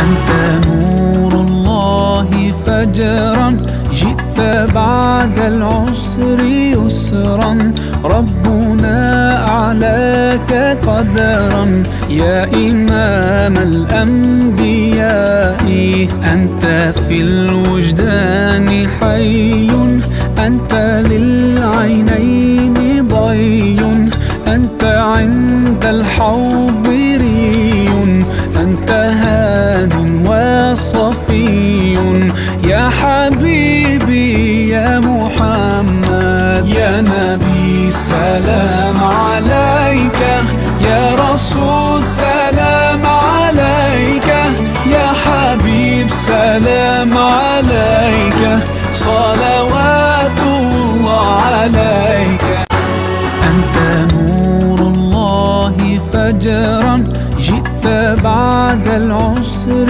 أنت نور الله فجرا، جئت بعد العسر يسرا، ربنا أعلاك قدرا. يا إمام الأنبياء أنت في الوجدان حي، أنت للعينين ضي، أنت عند الحوض ري، أنت هاد وصفي. يا حبيبي يا محمد، يا نبي سلام عليك، يا رسول سلام عليك، يا حبيب سلام عليك، صلوات الله عليك. أنت نور الله فجرا، جئت بعد العسر